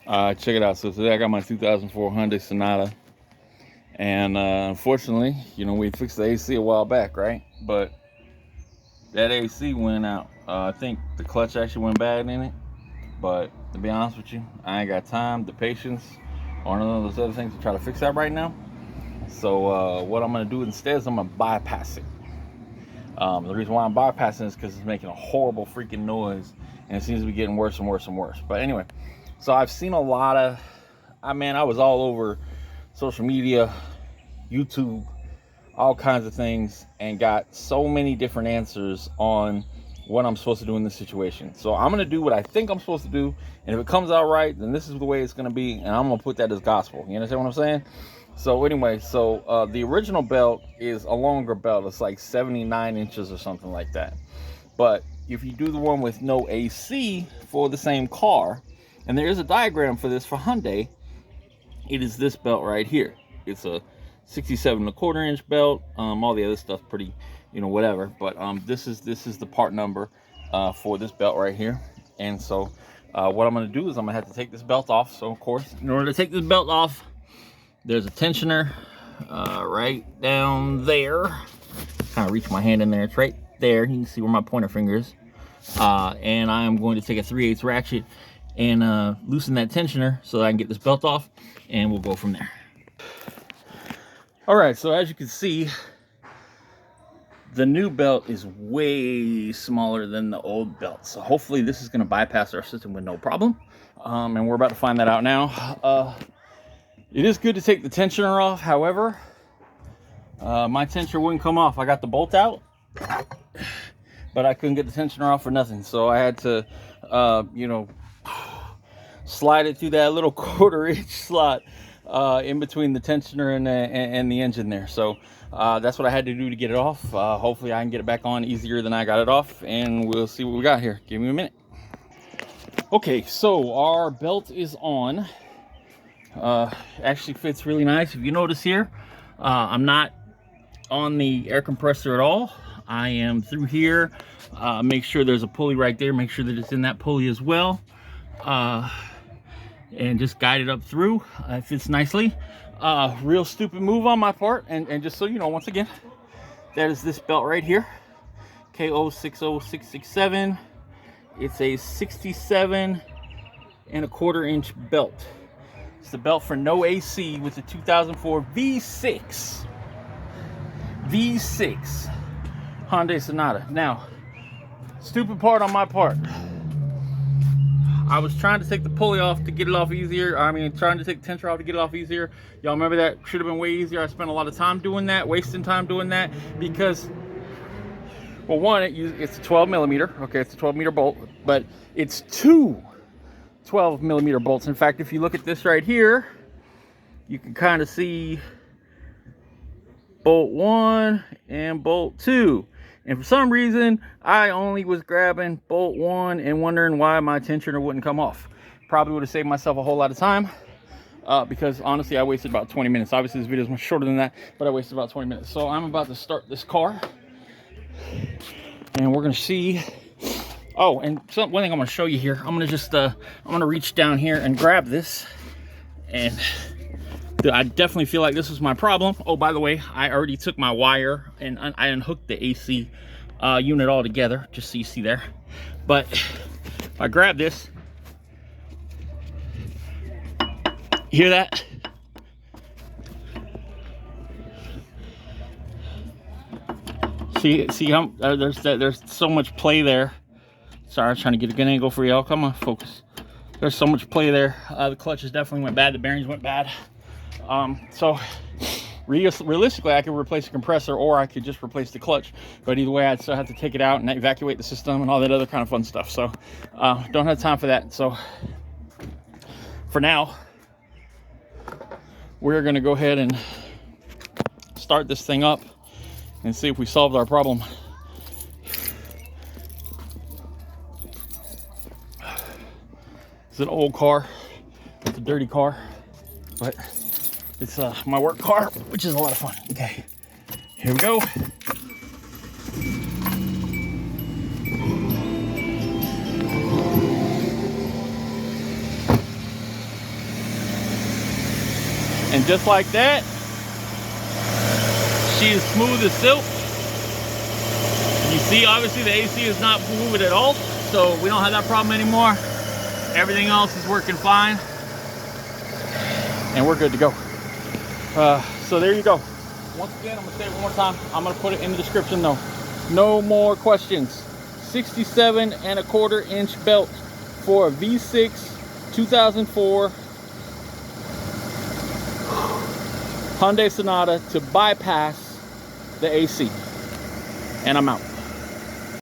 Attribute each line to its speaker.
Speaker 1: Check it out. So today I got my 2004 Hyundai Sonata, and unfortunately, we fixed the AC a while back, right? But that AC went out. I think the clutch actually went bad in it. But to be honest with you, I ain't got time, the patience, or none of those other things to try to fix that right now. So what I'm gonna do instead is I'm gonna bypass it. The reason why I'm bypassing is because it's making a horrible freaking noise, and it seems to be getting worse and worse and worse. But anyway, so I've seen a lot of, I was all over social media, YouTube, all kinds of things, and got so many different answers on what I'm supposed to do in this situation. So I'm gonna do what I think I'm supposed to do, and if it comes out right, then this is the way it's gonna be, and I'm gonna put that as gospel. You understand what I'm saying? So anyway, the original belt is a longer belt. It's like 79 inches or something like that. But if you do the one with no AC for the same car, and there is a diagram for this for Hyundai, it is this belt right here. It's a 67.25-inch belt. All the other stuff pretty, whatever. But this is the part number for this belt right here. And so what I'm gonna do is I'm gonna have to take this belt off. So of course, in order to take this belt off, there's a tensioner right down there. Kind of reach my hand in there. It's right there. You can see where my pointer finger is. And I am going to take a 3/8 ratchet and loosen that tensioner so that I can get this belt off, and we'll go from there. All right, so as you can see, the new belt is way smaller than the old belt. So hopefully this is going to bypass our system with no problem. And we're about to find that out now. It is good to take the tensioner off. However, my tensioner wouldn't come off. I got the bolt out, but I couldn't get the tensioner off for nothing. So I had to, slide it through that little 1/4-inch slot in between the tensioner and the engine there. So that's what I had to do to get it off. Hopefully I can get it back on easier than I got it off, and we'll see what we got here. Give me a minute. Okay, so our belt is on. Actually fits really nice. If you notice here, I'm not on the air compressor at all. I am through here. Make sure there's a pulley right there. Make sure that it's in that pulley as well. And just guide it up through. It fits nicely. Real stupid move on my part. And just so you know, once again, that is this belt right here. KO60667. It's a 67.25-inch belt. It's the belt for no AC with the 2004 V6 Hyundai Sonata. Now, stupid part on my part. I was trying to take the pulley off to get it off easier. Trying to take the tensioner off to get it off easier. Y'all remember that? Should have been way easier. I spent a lot of time doing that, wasting time doing that, because, well, one, it's a 12 millimeter. Okay, it's a 12-meter bolt, but it's two 12-millimeter bolts. In fact, if you look at this right here, you can kind of see bolt 1 and bolt 2. And for some reason, I only was grabbing bolt 1 and wondering why my tensioner wouldn't come off. Probably would have saved myself a whole lot of time because honestly, I wasted about 20 minutes. Obviously, this video is much shorter than that, but I wasted about 20 minutes. So I'm about to start this car, and we're going to see. Oh, and one thing I'm going to show you here. I'm going to just, I'm going to reach down here and grab this. And I definitely feel like this was my problem. Oh, by the way, I already took my wire and I unhooked the AC unit all together, just so you see there. But if I grab this, hear that? See how there's so much play there. Sorry, I was trying to get a good angle for y'all. Come on, focus. There's so much play there. The clutches definitely went bad. The bearings went bad. So realistically, I could replace the compressor, or I could just replace the clutch. But either way, I'd still have to take it out and evacuate the system and all that other kind of fun stuff. So don't have time for that. So for now, we're going to go ahead and start this thing up and see if we solved our problem. It's an old car. It's a dirty car, but it's my work car, which is a lot of fun. Okay, here we go. And just like that, she is smooth as silk. You see, obviously the AC is not moving at all, so we don't have that problem anymore. Everything else is working fine, and we're good to go. So there you go. Once again, I'm gonna say it one more time. I'm gonna put it in the description though. No more questions. 67¼ inch belt for a V6 2004 Hyundai Sonata to bypass the AC. And I'm out.